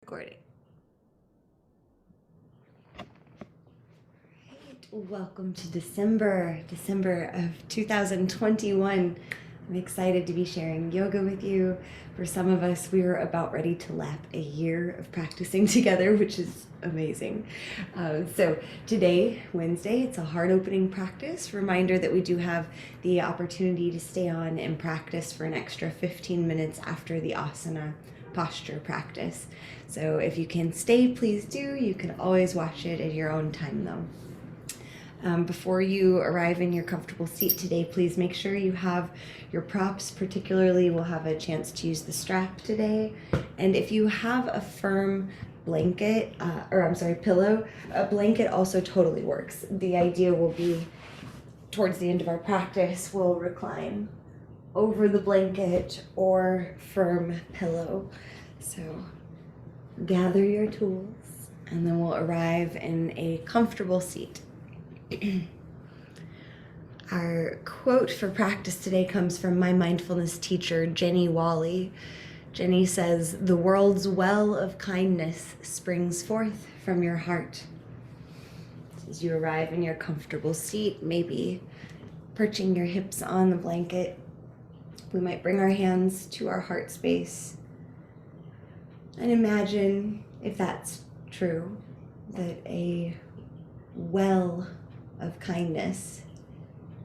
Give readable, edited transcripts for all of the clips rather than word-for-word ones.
Recording. Right. Welcome to December of 2021. I'm excited to be sharing yoga with you. For some of us, we are about ready to lap a year of practicing together, which is amazing. So today, Wednesday, it's a heart opening practice. Reminder that we do have the opportunity to stay on and practice for an extra 15 minutes after the asana posture practice. So if you can stay, please do. You can always watch it at your own time though. Before you arrive in your comfortable seat today, please make sure you have your props. Particularly, we'll have a chance to use the strap today. And if you have a firm blanket, pillow, a blanket also totally works. The idea will be towards the end of our practice, we'll recline over the blanket or firm pillow. So gather your tools and then we'll arrive in a comfortable seat. Our quote for practice today comes from my mindfulness teacher, Jenny Wally. Jenny says, "The world's well of kindness springs forth from your heart." As you arrive in your comfortable seat, maybe perching your hips on the blanket, we might bring our hands to our heart space and imagine, if that's true, that a well of kindness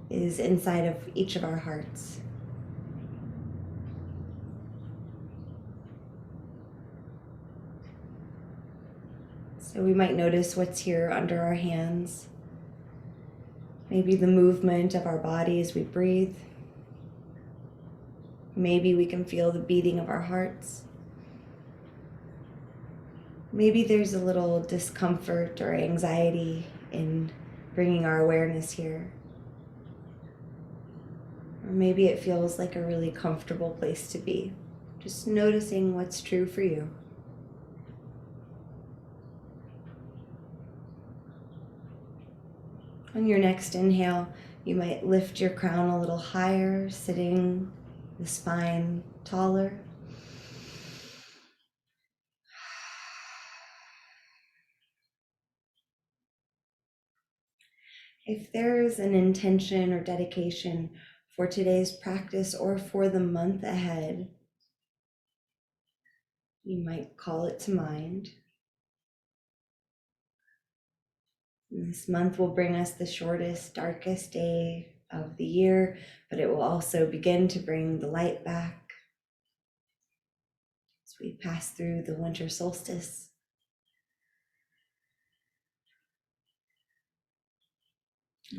is inside of each of our hearts. So we might notice what's here under our hands, maybe the movement of our body as we breathe. Maybe we can feel the beating of our hearts. Maybe there's a little discomfort or anxiety in bringing our awareness here. Or maybe it feels like a really comfortable place to be. Just noticing what's true for you. On your next inhale, you might lift your crown a little higher, sitting the spine taller. If there's an intention or dedication for today's practice or for the month ahead, you might call it to mind. This month will bring us the shortest, darkest day of the year, but it will also begin to bring the light back as we pass through the winter solstice.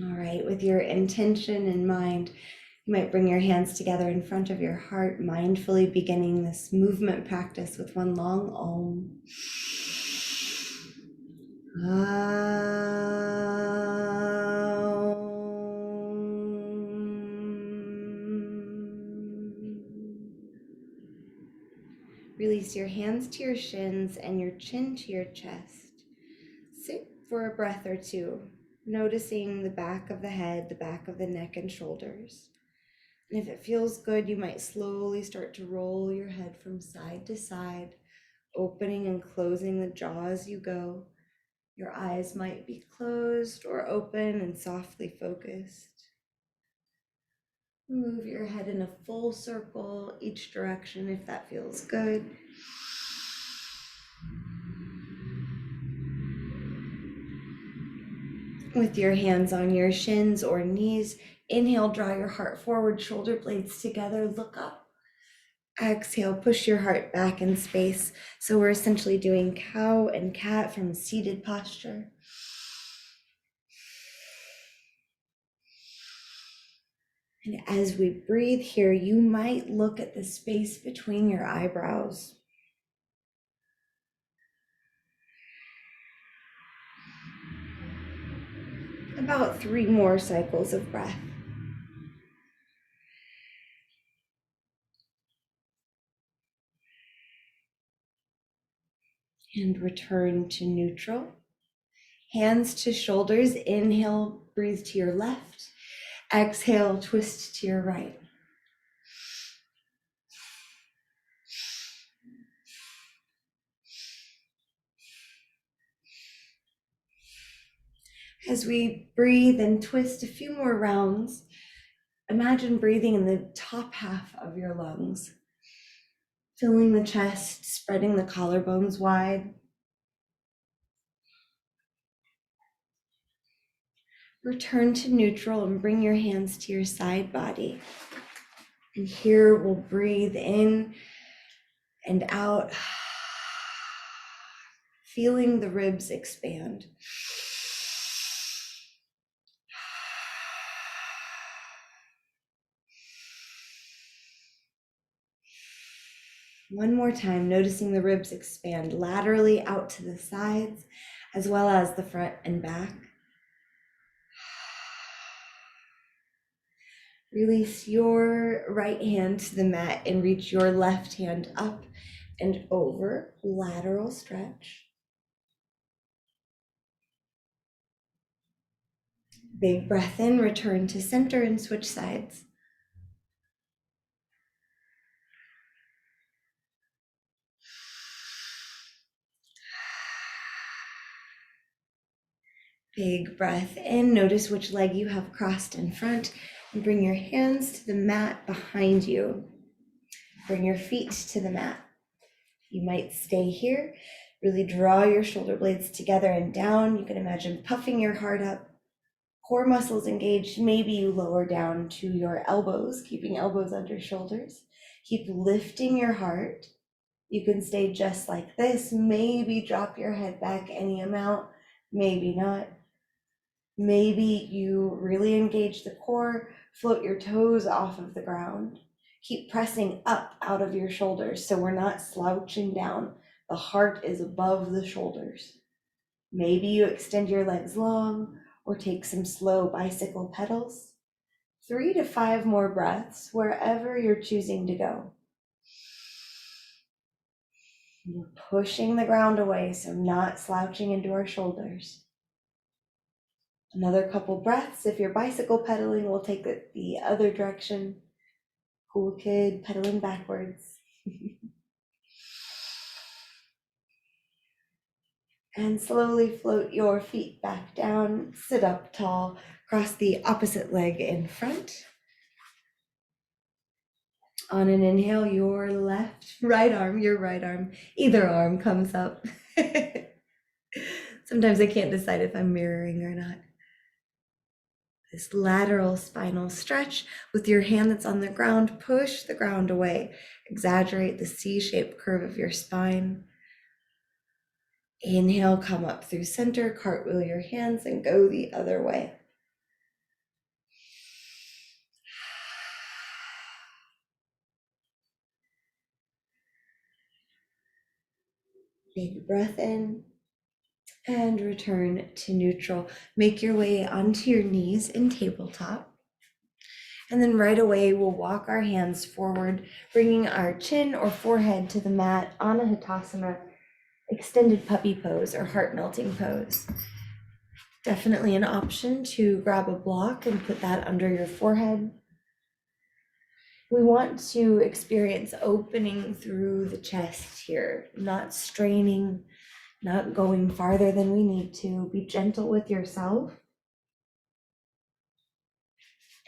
All right, with your intention in mind, you might bring your hands together in front of your heart, mindfully beginning this movement practice with one long Om. Release your hands to your shins and your chin to your chest. Sit for a breath or two, noticing the back of the head, the back of the neck and shoulders. And if it feels good, you might slowly start to roll your head from side to side, opening and closing the jaw as you go. Your eyes might be closed or open and softly focused. Move your head in a full circle each direction if that feels good. With your hands on your shins or knees, inhale, draw your heart forward, shoulder blades together, look up. Exhale, push your heart back in space. So we're essentially doing cow and cat from seated posture. And as we breathe here, you might look at the space between your eyebrows. About 3 more cycles of breath. And return to neutral. Hands to shoulders. Inhale, breathe to your left. Exhale, twist to your right. As we breathe and twist a few more rounds, imagine breathing in the top half of your lungs, filling the chest, spreading the collarbones wide. Return to neutral and bring your hands to your side body. And here we'll breathe in and out, feeling the ribs expand. One more time, noticing the ribs expand laterally out to the sides, as well as the front and back. Release your right hand to the mat and reach your left hand up and over, lateral stretch. Big breath in, return to center and switch sides. Big breath in, notice which leg you have crossed in front, and bring your hands to the mat behind you. Bring your feet to the mat. You might stay here, really draw your shoulder blades together and down. You can imagine puffing your heart up, core muscles engaged. Maybe you lower down to your elbows, keeping elbows under shoulders. Keep lifting your heart. You can stay just like this. Maybe drop your head back any amount, maybe not. Maybe you really engage the core, float your toes off of the ground. Keep pressing up out of your shoulders so we're not slouching down. The heart is above the shoulders. Maybe you extend your legs long or take some slow bicycle pedals. 3 to 5 more breaths wherever you're choosing to go. We're pushing the ground away, so not slouching into our shoulders. Another couple breaths. If you're bicycle pedaling, we'll take it the other direction. Cool kid pedaling backwards. And slowly float your feet back down. Sit up tall. Cross the opposite leg in front. On an inhale, your right arm, either arm comes up. Sometimes I can't decide if I'm mirroring or not. This lateral spinal stretch with your hand that's on the ground, push the ground away. Exaggerate the C-shaped curve of your spine. Inhale, come up through center, cartwheel your hands and go the other way. Big breath in and return to neutral. Make your way onto your knees in tabletop. And then right away, we'll walk our hands forward, bringing our chin or forehead to the mat, Anahatasana, extended puppy pose or heart melting pose. Definitely an option to grab a block and put that under your forehead. We want to experience opening through the chest here, not straining, not going farther than we need to. Be gentle with yourself.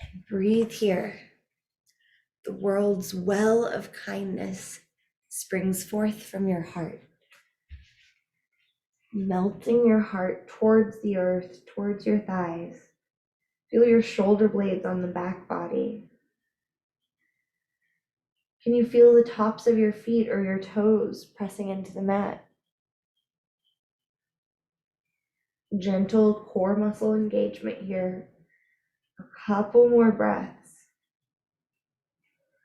And breathe here. The world's well of kindness springs forth from your heart, melting your heart towards the earth, towards your thighs. Feel your shoulder blades on the back body. Can you feel the tops of your feet or your toes pressing into the mat? Gentle core muscle engagement here. A couple more breaths.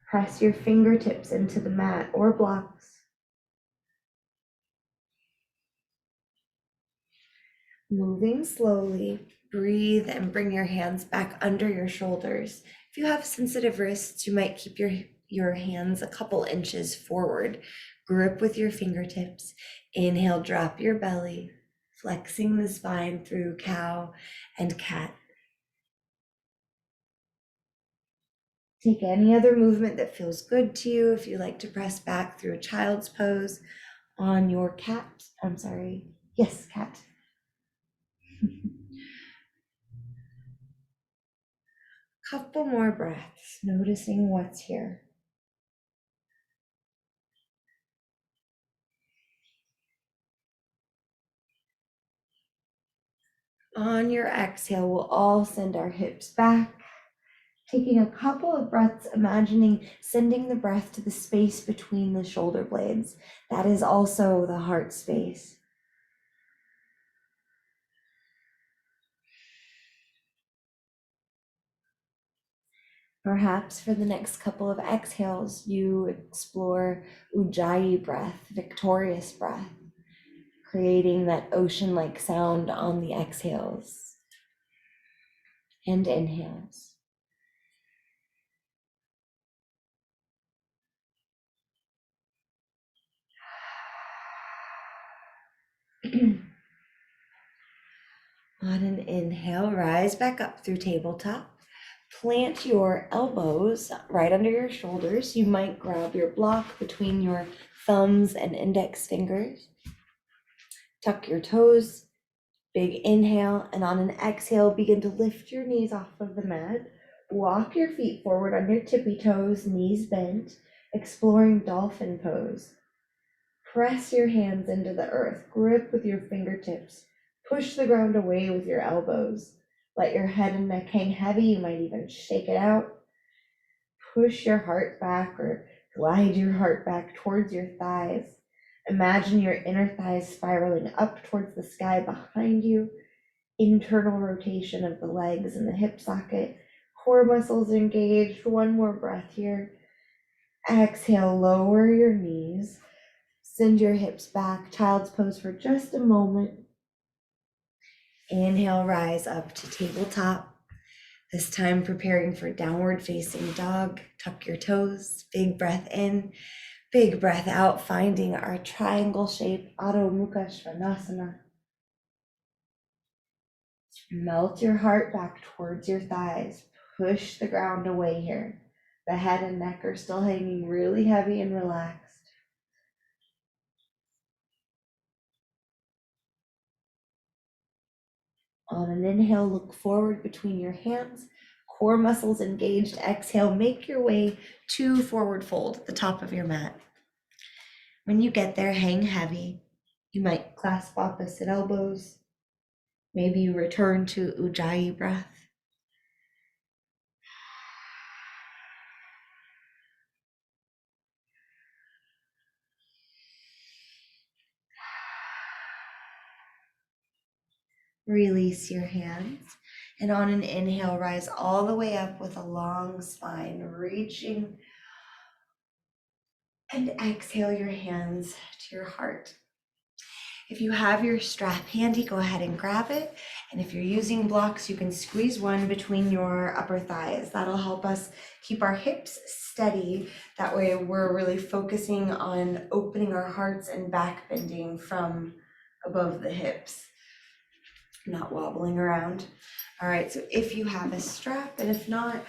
Press your fingertips into the mat or blocks. Moving slowly, breathe and bring your hands back under your shoulders. If you have sensitive wrists, you might keep your hands a couple inches forward. Grip with your fingertips. Inhale, drop your belly, flexing the spine through cow and cat. Take any other movement that feels good to you. If you like to press back through a child's pose on your cat, cat. Couple more breaths, noticing what's here. On your exhale, we'll all send our hips back. Taking a couple of breaths, imagining sending the breath to the space between the shoulder blades. That is also the heart space. Perhaps for the next couple of exhales, you explore Ujjayi breath, victorious breath, creating that ocean-like sound on the exhales and inhales. On an inhale, rise back up through tabletop. Plant your elbows right under your shoulders. You might grab your block between your thumbs and index fingers. Tuck your toes, big inhale, and on an exhale, begin to lift your knees off of the mat. Walk your feet forward on your tippy toes, knees bent, exploring dolphin pose. Press your hands into the earth, grip with your fingertips, push the ground away with your elbows. Let your head and neck hang heavy, you might even shake it out. Push your heart back or glide your heart back towards your thighs. Imagine your inner thighs spiraling up towards the sky behind you. Internal rotation of the legs and the hip socket. Core muscles engaged. One more breath here. Exhale, lower your knees. Send your hips back, child's pose for just a moment. Inhale, rise up to tabletop. This time preparing for downward facing dog. Tuck your toes, big breath in, big breath out, finding our triangle shape, Adho Mukha Svanasana. Melt your heart back towards your thighs. Push the ground away here. The head and neck are still hanging really heavy and relaxed. On an inhale, look forward between your hands, core muscles engaged. Exhale, make your way to forward fold at the top of your mat. When you get there, hang heavy. You might clasp opposite elbows. Maybe you return to Ujjayi breath. Release your hands. And on an inhale, rise all the way up with a long spine, reaching. And exhale your hands to your heart. If you have your strap handy, go ahead and grab it. And if you're using blocks, you can squeeze one between your upper thighs. That'll help us keep our hips steady. That way we're really focusing on opening our hearts and back bending from above the hips, not wobbling around. All right, so if you have a strap, and if not,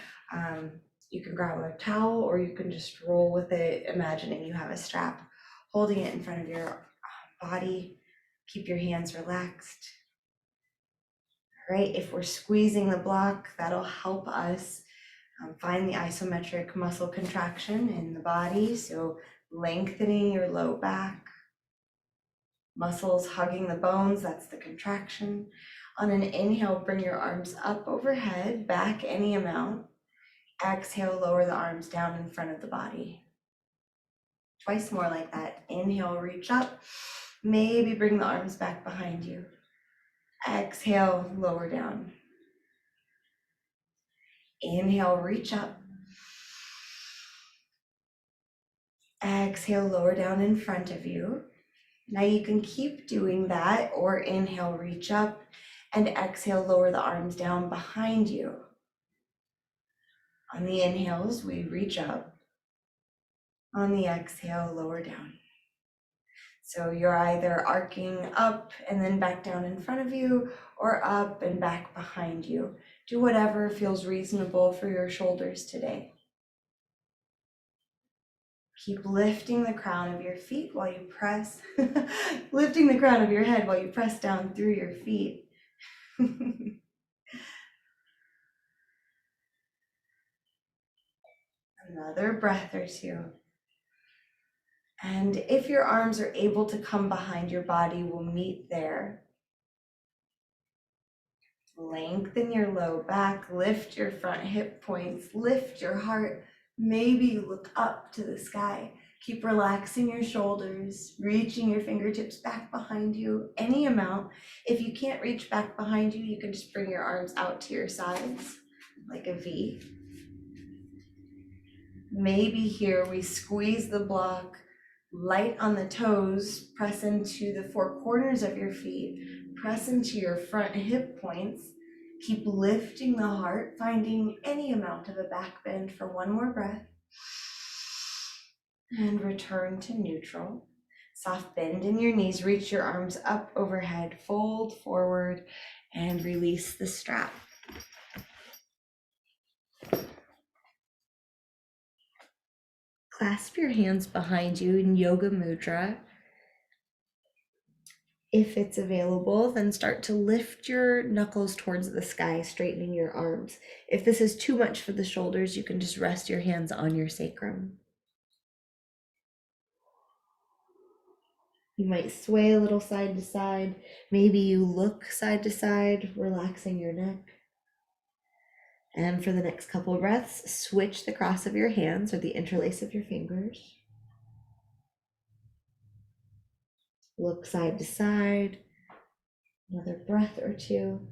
you can grab a towel or you can just roll with it, imagining you have a strap, holding it in front of your body. Keep your hands relaxed. All right, if we're squeezing the block, that'll help us find the isometric muscle contraction in the body. So lengthening your low back, muscles hugging the bones, that's the contraction. On an inhale, bring your arms up overhead, back any amount. Exhale, lower the arms down in front of the body. Twice more like that. Inhale, reach up. Maybe bring the arms back behind you. Exhale, lower down. Inhale, reach up. Exhale, lower down in front of you. Now you can keep doing that, or inhale, reach up, and exhale, lower the arms down behind you. On the inhales, we reach up. On the exhale, lower down. So you're either arcing up and then back down in front of you, or up and back behind you. Do whatever feels reasonable for your shoulders today. Keep lifting the crown of your feet while you press, lifting the crown of your head while you press down through your feet. Another breath or two. And if your arms are able to come behind your body, we'll meet there. Lengthen your low back, lift your front hip points, lift your heart. Maybe you look up to the sky. Keep relaxing your shoulders, reaching your fingertips back behind you, any amount. If you can't reach back behind you, you can just bring your arms out to your sides, like a V. Maybe here we squeeze the block, light on the toes, press into the four corners of your feet, press into your front hip points. Keep lifting the heart, finding any amount of a back bend for one more breath. And return to neutral. Soft bend in your knees, reach your arms up overhead, fold forward, and release the strap. Clasp your hands behind you in Yoga Mudra. If it's available, then start to lift your knuckles towards the sky, straightening your arms. If this is too much for the shoulders, you can just rest your hands on your sacrum. You might sway a little side to side. Maybe you look side to side, relaxing your neck. And for the next couple of breaths, switch the cross of your hands or the interlace of your fingers. Look side to side. Another breath or two.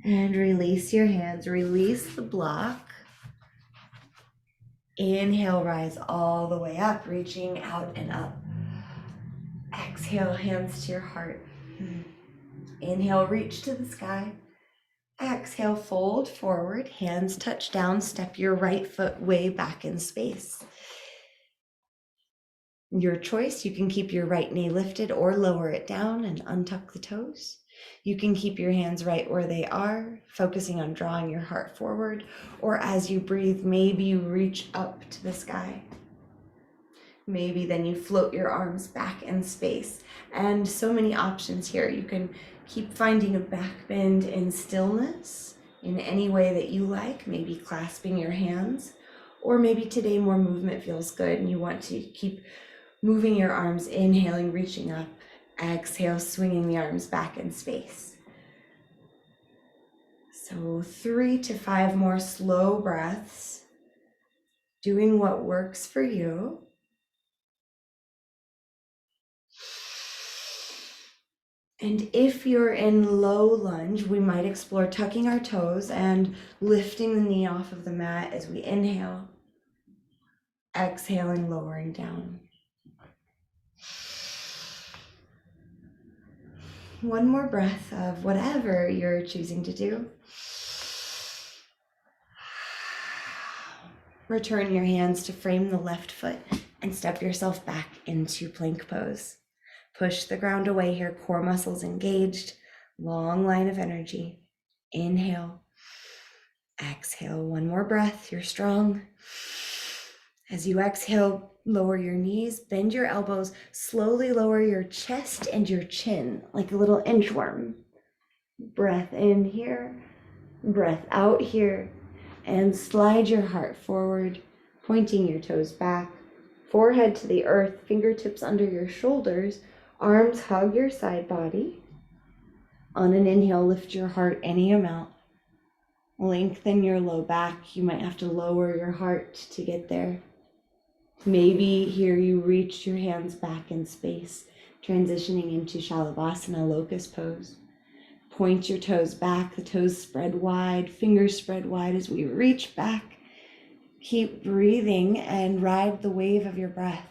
And release your hands, release the block. Inhale, rise all the way up, reaching out and up. Exhale, hands to your heart. Inhale, reach to the sky. Exhale, fold forward, hands touch down, step your right foot way back in space. Your choice, you can keep your right knee lifted or lower it down and untuck the toes. You can keep your hands right where they are, focusing on drawing your heart forward, or as you breathe, maybe you reach up to the sky. Maybe then you float your arms back in space. And so many options here. You can keep finding a back bend in stillness in any way that you like, maybe clasping your hands, or maybe today more movement feels good and you want to keep moving your arms, inhaling, reaching up, exhale, swinging the arms back in space. So 3 to 5 more slow breaths, doing what works for you. And if you're in low lunge, we might explore tucking our toes and lifting the knee off of the mat as we inhale, exhaling, lowering down. One more breath of whatever you're choosing to do. Return your hands to frame the left foot and step yourself back into plank pose. Push the ground away here, core muscles engaged, long line of energy. Inhale, exhale, one more breath, you're strong. As you exhale, lower your knees, bend your elbows, slowly lower your chest and your chin like a little inchworm. Breath in here, breath out here, and slide your heart forward, pointing your toes back, forehead to the earth, fingertips under your shoulders, arms hug your side body. On an inhale, lift your heart any amount. Lengthen your low back. You might have to lower your heart to get there. Maybe here you reach your hands back in space, transitioning into Shalabhasana, locust pose. Point your toes back, the toes spread wide, fingers spread wide as we reach back. Keep breathing and ride the wave of your breath.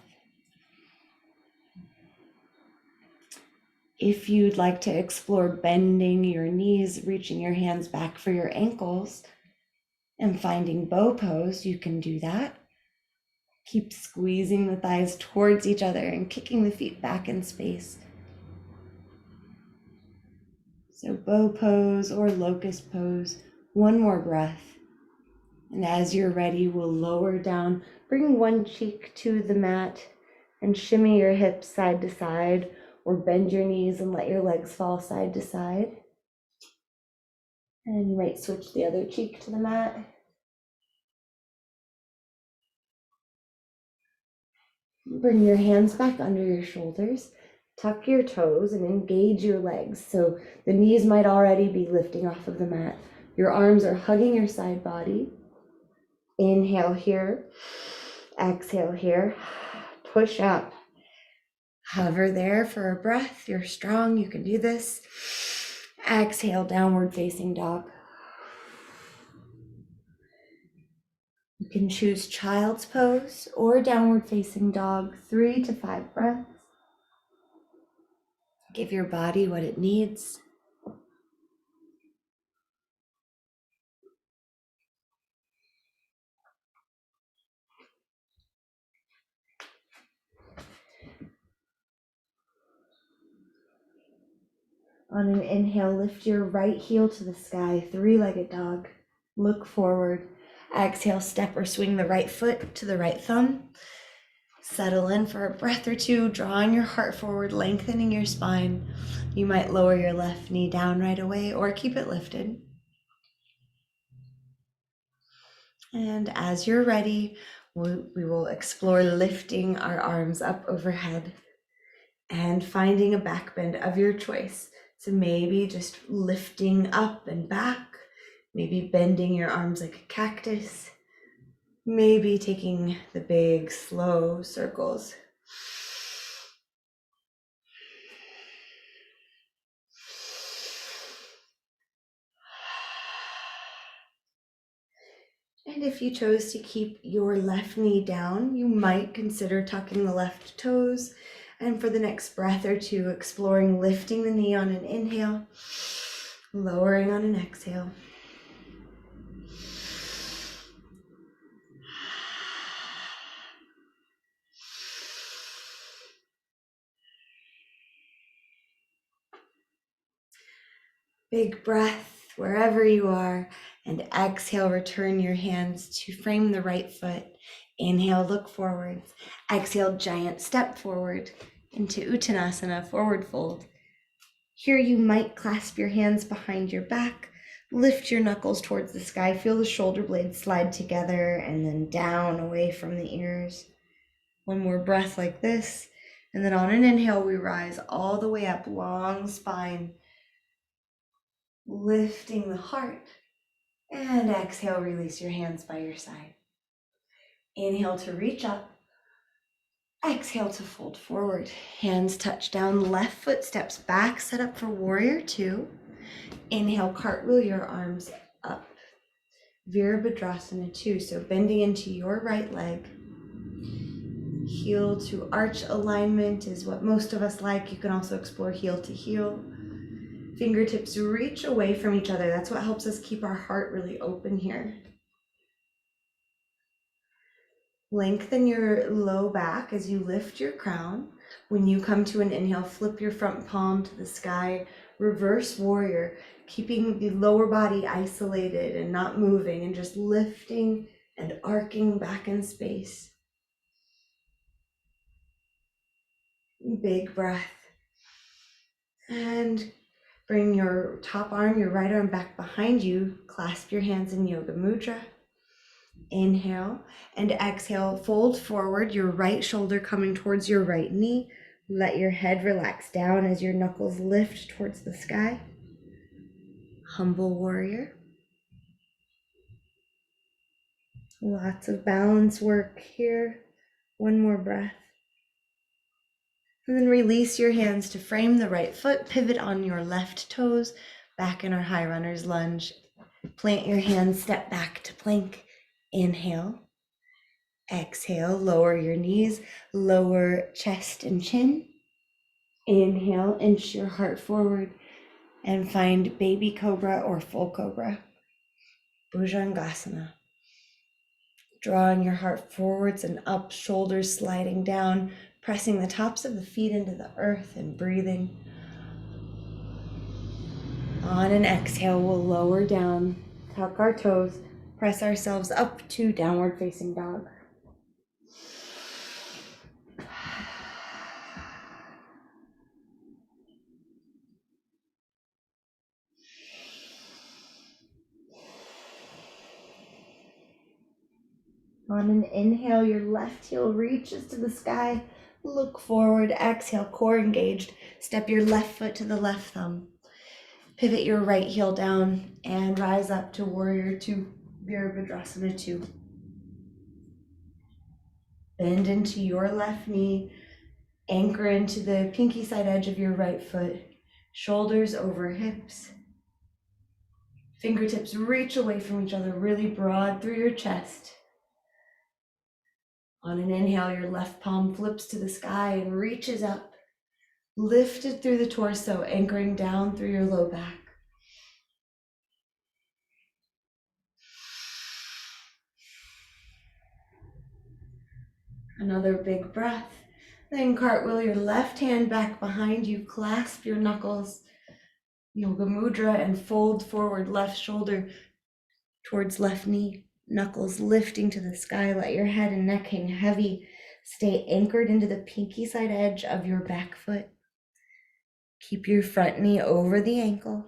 If you'd like to explore bending your knees, reaching your hands back for your ankles, and finding bow pose, you can do that. Keep squeezing the thighs towards each other and kicking the feet back in space. So bow pose or locust pose, one more breath. And as you're ready, we'll lower down, bring one cheek to the mat and shimmy your hips side to side, or bend your knees and let your legs fall side to side. And you might switch the other cheek to the mat. Bring your hands back under your shoulders. Tuck your toes and engage your legs. So the knees might already be lifting off of the mat. Your arms are hugging your side body. Inhale here. Exhale here. Push up. Hover there for a breath. You're strong. You can do this. Exhale, downward facing dog. You can choose child's pose or downward facing dog, 3 to 5 breaths. Give your body what it needs. On an inhale, lift your right heel to the sky, 3-legged dog. Look forward. Exhale, step or swing the right foot to the right thumb. Settle in for a breath or two, drawing your heart forward, lengthening your spine. You might lower your left knee down right away or keep it lifted. And as you're ready, we will explore lifting our arms up overhead and finding a back bend of your choice. So maybe just lifting up and back, maybe bending your arms like a cactus, maybe taking the big, slow circles. And if you chose to keep your left knee down, you might consider tucking the left toes. And for the next breath or two, exploring lifting the knee on an inhale, lowering on an exhale. Big breath wherever you are, and exhale, return your hands to frame the right foot. Inhale, look forwards. Exhale, giant step forward into Uttanasana, forward fold. Here you might clasp your hands behind your back, lift your knuckles towards the sky, feel the shoulder blades slide together and then down away from the ears. One more breath like this, and then on an inhale, we rise all the way up, long spine, lifting the heart. And exhale, release your hands by your side. Inhale to reach up. Exhale to fold forward. Hands touch down, left foot steps back, set up for warrior 2. Inhale, cartwheel your arms up. Virabhadrasana 2, so bending into your right leg. Heel to arch alignment is what most of us like. You can also explore heel to heel. Fingertips reach away from each other. That's what helps us keep our heart really open here. Lengthen your low back as you lift your crown. When you come to an inhale, flip your front palm to the sky, reverse warrior, keeping the lower body isolated and not moving and just lifting and arcing back in space. Big breath. And bring your top arm, your right arm back behind you. Clasp your hands in Yoga Mudra. Inhale and exhale, fold forward, your right shoulder coming towards your right knee. Let your head relax down as your knuckles lift towards the sky. Humble warrior. Lots of balance work here. One more breath. And then release your hands to frame the right foot, pivot on your left toes, back in our high runner's lunge. Plant your hands, step back to plank. Inhale. Exhale, lower your knees, lower chest and chin. Inhale, inch your heart forward and find baby cobra or full cobra. Bhujangasana. Drawing your heart forwards and up, shoulders sliding down, pressing the tops of the feet into the earth and breathing. On an exhale, we'll lower down, tuck our toes, press ourselves up to downward facing dog. On an inhale, your left heel reaches to the sky. Look forward. Exhale, core engaged. Step your left foot to the left thumb. Pivot your right heel down and rise up to Warrior Two, Virabhadrasana 2. Bend into your left knee. Anchor into the pinky side edge of your right foot. Shoulders over hips. Fingertips reach away from each other, really broad through your chest. On an inhale, your left palm flips to the sky and reaches up, lifted through the torso, anchoring down through your low back. Another big breath. Then cartwheel your left hand back behind you, clasp your knuckles, Yoga Mudra, and fold forward left shoulder towards left knee. Knuckles lifting to the sky, let your head and neck hang heavy. Stay anchored into the pinky side edge of your back foot. Keep your front knee over the ankle.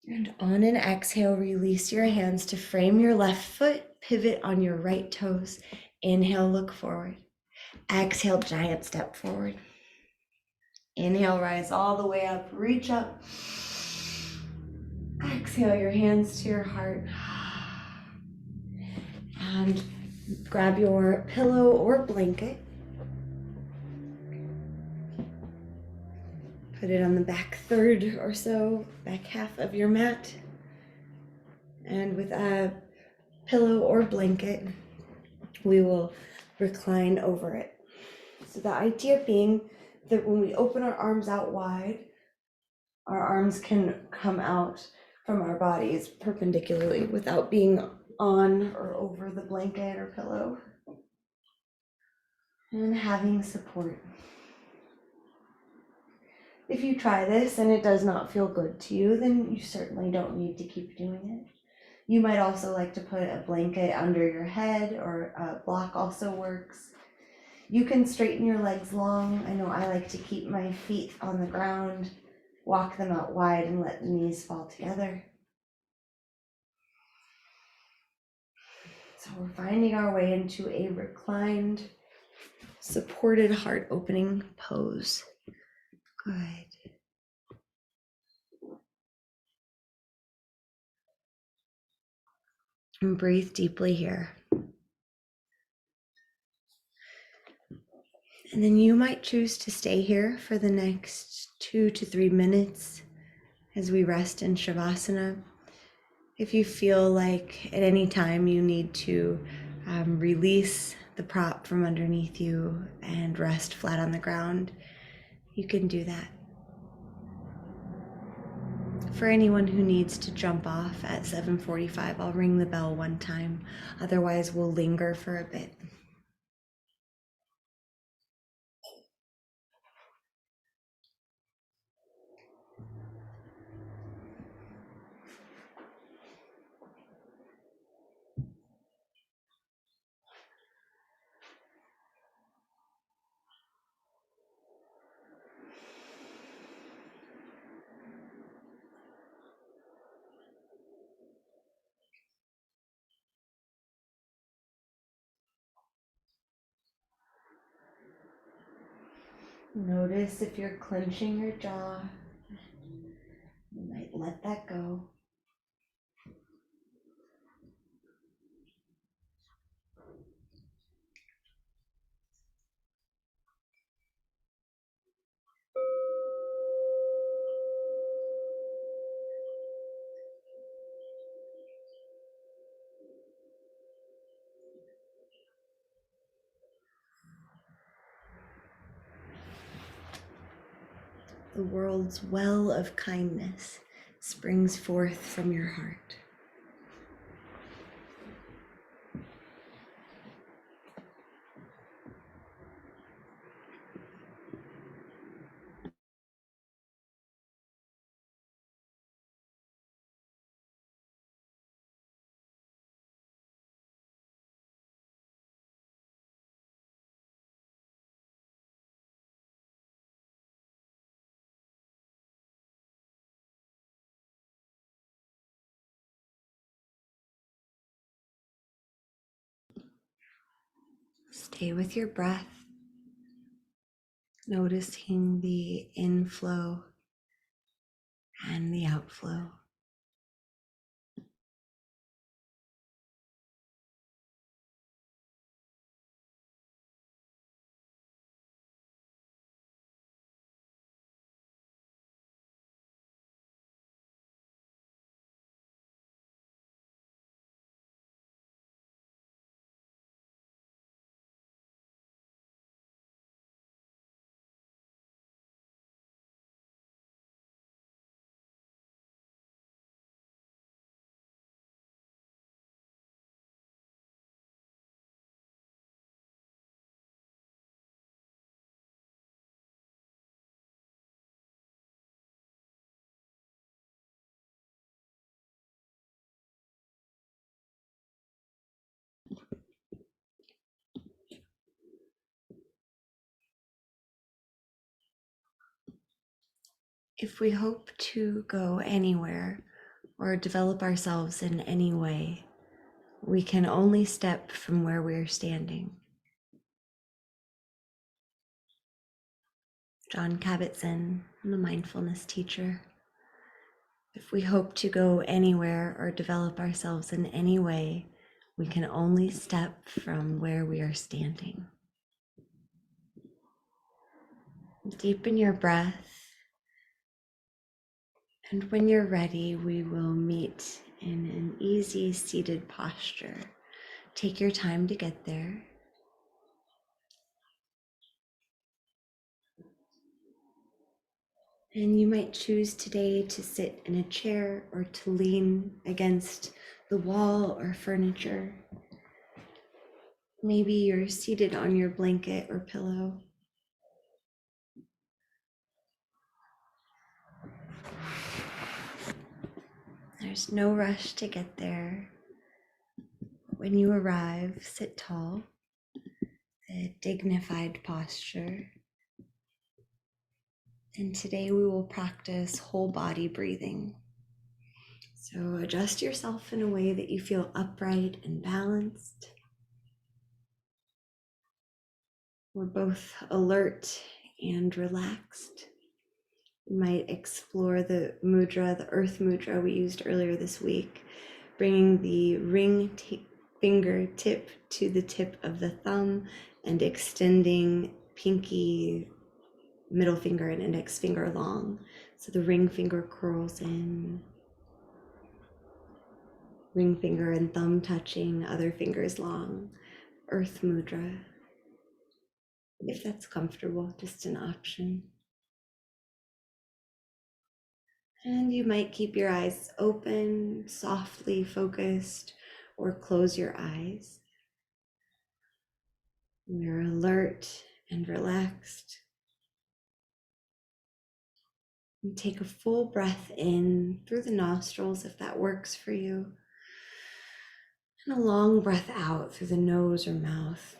And on an exhale, release your hands to frame your left foot, pivot on your right toes. Inhale, look forward. Exhale, giant step forward. Inhale, rise all the way up, reach up. Exhale, your hands to your heart. And grab your pillow or blanket. Put it on the back third or so, back half of your mat. And with a pillow or blanket, we will recline over it. So the idea being that when we open our arms out wide, our arms can come out from our bodies perpendicularly without being on or over the blanket or pillow. And having support. If you try this and it does not feel good to you, then you certainly don't need to keep doing it. You might also like to put a blanket under your head, or a block also works. You can straighten your legs long. I know I like to keep my feet on the ground, walk them out wide, and let the knees fall together. So we're finding our way into a reclined, supported heart opening pose. Good. And breathe deeply here. And then you might choose to stay here for the next 2 to 3 minutes as we rest in Shavasana. If you feel like at any time you need to release the prop from underneath you and rest flat on the ground, you can do that. For anyone who needs to jump off at 7:45, I'll ring the bell one time. Otherwise, we'll linger for a bit. Notice if you're clenching your jaw. You might let that go. The world's well of kindness springs forth from your heart. Stay with your breath, noticing the inflow and the outflow. If we hope to go anywhere or develop ourselves in any way, we can only step from where we're standing. John Kabat-Zinn, the mindfulness teacher. If we hope to go anywhere or develop ourselves in any way, we can only step from where we are standing. Deepen your breath, and when you're ready, we will meet in an easy seated posture. Take your time to get there. And you might choose today to sit in a chair or to lean against the wall or furniture. Maybe you're seated on your blanket or pillow. There's no rush to get there. When you arrive, sit tall, a dignified posture. And today we will practice whole body breathing. So adjust yourself in a way that you feel upright and balanced. We're both alert and relaxed. You might explore the mudra, the earth mudra we used earlier this week, bringing the ring finger tip to the tip of the thumb and extending pinky, middle finger, and index finger long. So the ring finger curls in, ring finger and thumb touching, other fingers long. Earth mudra. If that's comfortable, just an option. And you might keep your eyes open, softly focused, or close your eyes. You're alert and relaxed. And take a full breath in through the nostrils if that works for you. And a long breath out through the nose or mouth.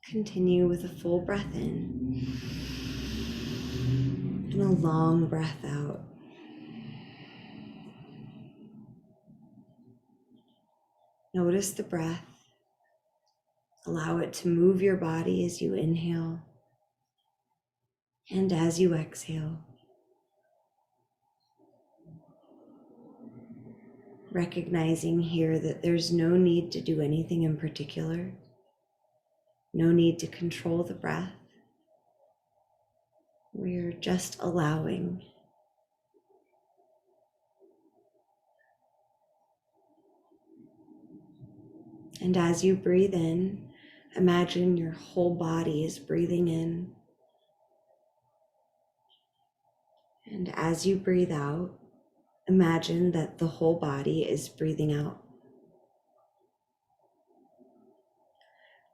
Continue with a full breath in and a long breath out. Notice the breath. Allow it to move your body as you inhale and as you exhale. Recognizing here that there's no need to do anything in particular, no need to control the breath. We're just allowing. And as you breathe in, imagine your whole body is breathing in. And as you breathe out, imagine that the whole body is breathing out.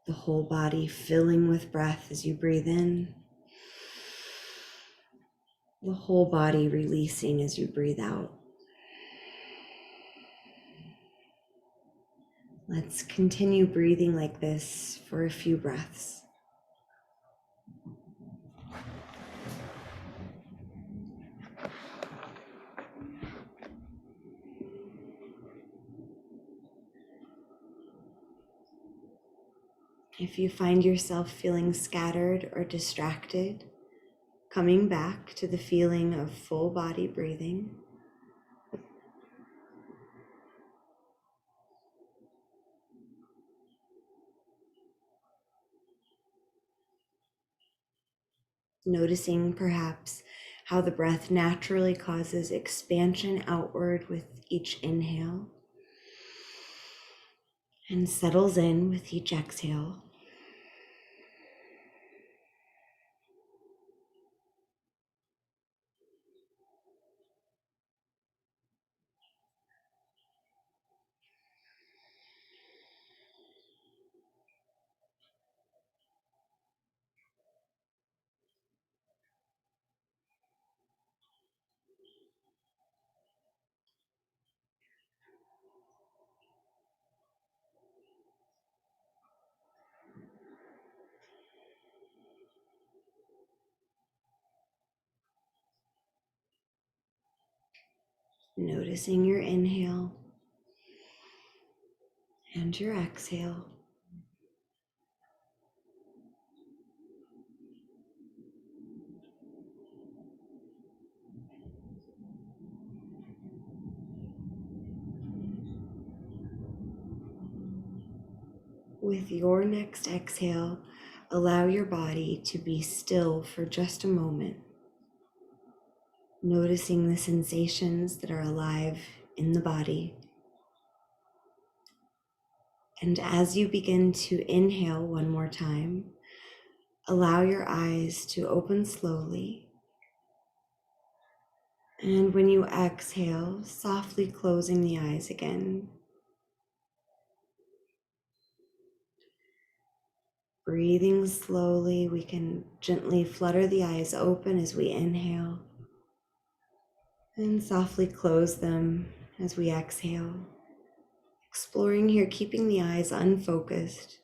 The whole body filling with breath as you breathe in. The whole body releasing as you breathe out. Let's continue breathing like this for a few breaths. If you find yourself feeling scattered or distracted, coming back to the feeling of full body breathing. Noticing perhaps how the breath naturally causes expansion outward with each inhale and settles in with each exhale. Noticing your inhale and your exhale. With your next exhale, allow your body to be still for just a moment, noticing the sensations that are alive in the body. And as you begin to inhale one more time, allow your eyes to open slowly. And when you exhale, softly closing the eyes again. Breathing slowly, we can gently flutter the eyes open as we inhale and softly close them as we exhale. Exploring here, keeping the eyes unfocused.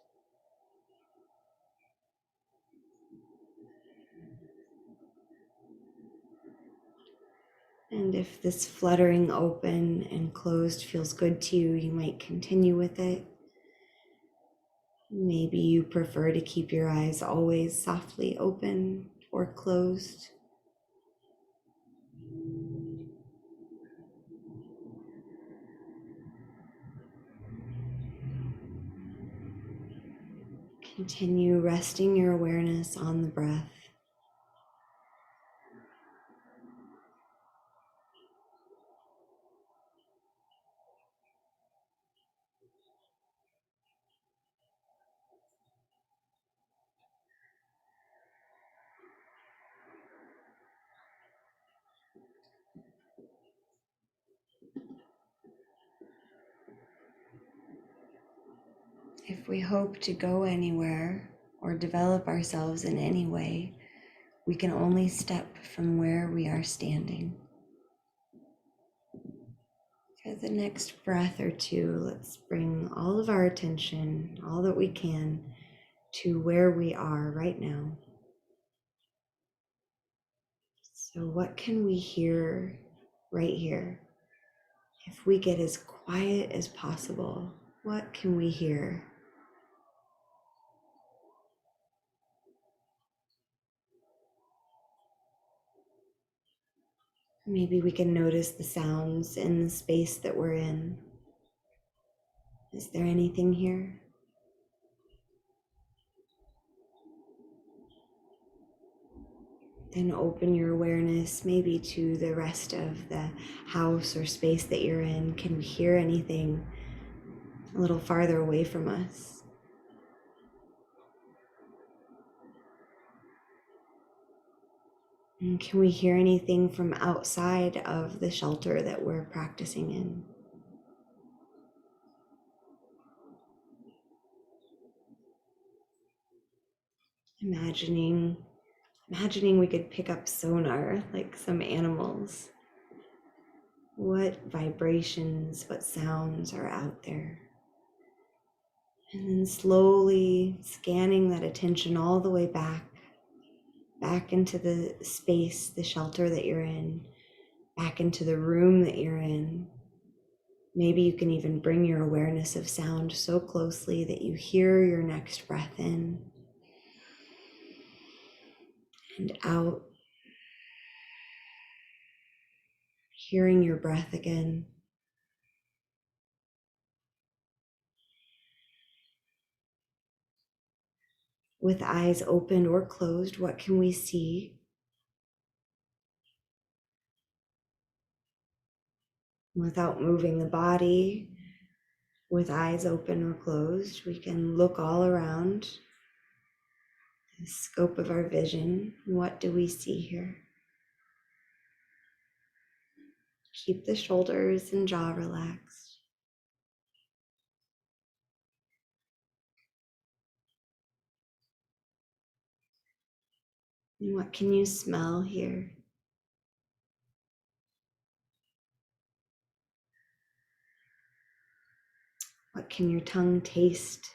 And if this fluttering open and closed feels good to you, you might continue with it. Maybe you prefer to keep your eyes always softly open or closed. Continue resting your awareness on the breath. If we hope to go anywhere or develop ourselves in any way, we can only step from where we are standing. For the next breath or two, let's bring all of our attention, all that we can, to where we are right now. So what can we hear right here? If we get as quiet as possible, what can we hear? Maybe we can notice the sounds in the space that we're in. Is there anything here? Then open your awareness maybe to the rest of the house or space that you're in. Can we hear anything a little farther away from us? And can we hear anything from outside of the shelter that we're practicing in? Imagining we could pick up sonar like some animals. What vibrations, what sounds are out there? And then slowly scanning that attention all the way back into the space, the shelter that you're in, back into the room that you're in. Maybe you can even bring your awareness of sound so closely that you hear your next breath in and out, hearing your breath again. With eyes open or closed, what can we see? Without moving the body, with eyes open or closed, we can look all around the scope of our vision. What do we see here? Keep the shoulders and jaw relaxed. And what can you smell here? What can your tongue taste?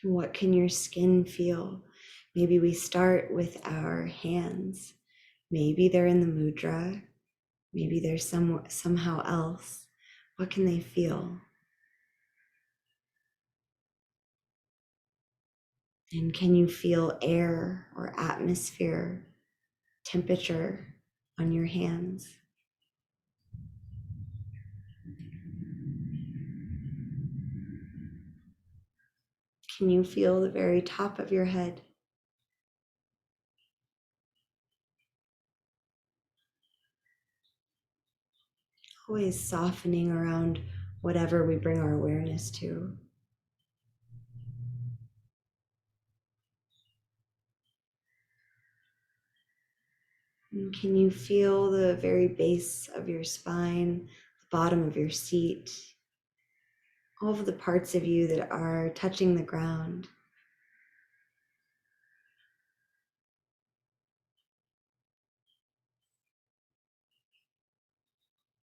And what can your skin feel? Maybe we start with our hands. Maybe they're in the mudra. Maybe they're somehow else. What can they feel? And can you feel air or atmosphere, temperature on your hands? Can you feel the very top of your head? Always softening around whatever we bring our awareness to. And can you feel the very base of your spine, the bottom of your seat, all of the parts of you that are touching the ground?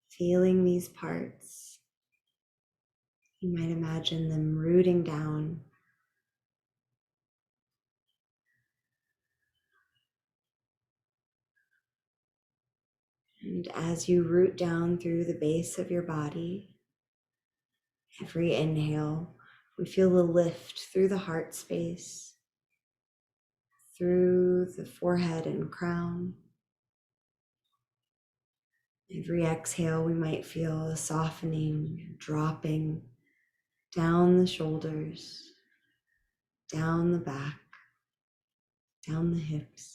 Feeling these parts. You might imagine them rooting down. And as you root down through the base of your body, every inhale, we feel the lift through the heart space, through the forehead and crown. Every exhale, we might feel a softening, dropping down the shoulders, down the back, down the hips.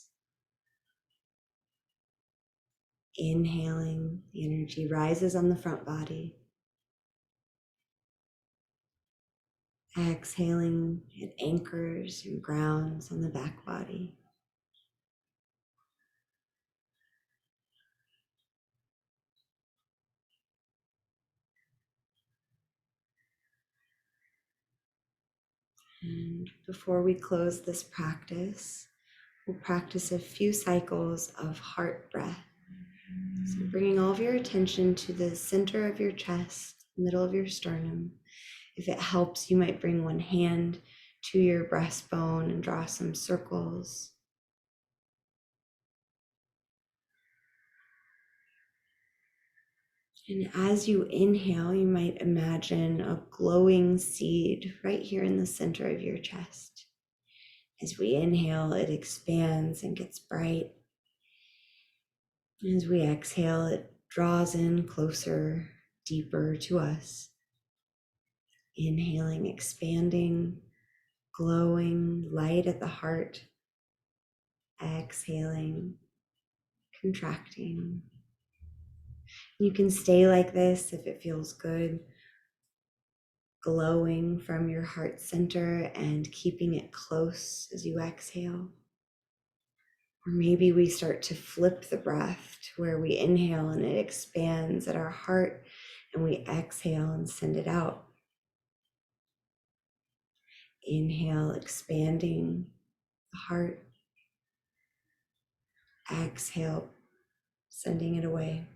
Inhaling, the energy rises on the front body. Exhaling, it anchors and grounds on the back body. And before we close this practice, we'll practice a few cycles of heart breath. So bringing all of your attention to the center of your chest, middle of your sternum. If it helps, you might bring one hand to your breastbone and draw some circles. And as you inhale, you might imagine a glowing seed right here in the center of your chest. As we inhale, it expands and gets bright. As we exhale, it draws in closer, deeper to us. Inhaling, expanding, glowing, light at the heart. Exhaling, contracting. You can stay like this if it feels good, glowing from your heart center and keeping it close as you exhale. Or maybe we start to flip the breath to where we inhale and it expands at our heart and we exhale and send it out. Inhale, expanding the heart. Exhale, sending it away.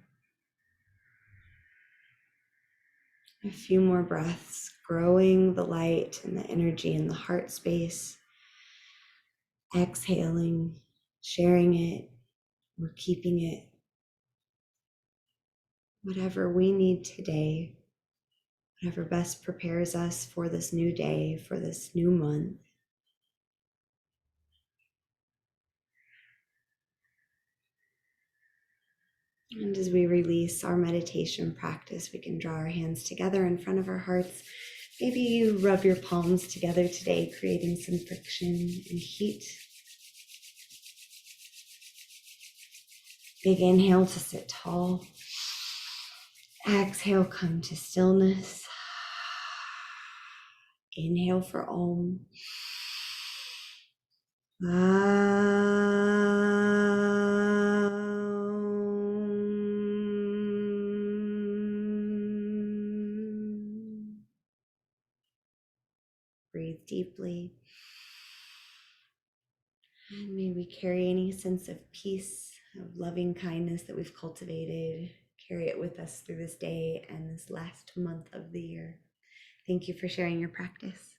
A few more breaths, growing the light and the energy in the heart space. Exhaling, sharing it, We're keeping it whatever we need today, whatever best prepares us for this new day, for this new month. And as we release our meditation practice, we can draw our hands together in front of our hearts. Maybe you rub your palms together today, creating some friction and heat. Big inhale to sit tall. Exhale, come to stillness. Inhale for Om. Breathe deeply. And may we carry any sense of peace, of loving kindness that we've cultivated, carry it with us through this day and this last month of the year. Thank you for sharing your practice.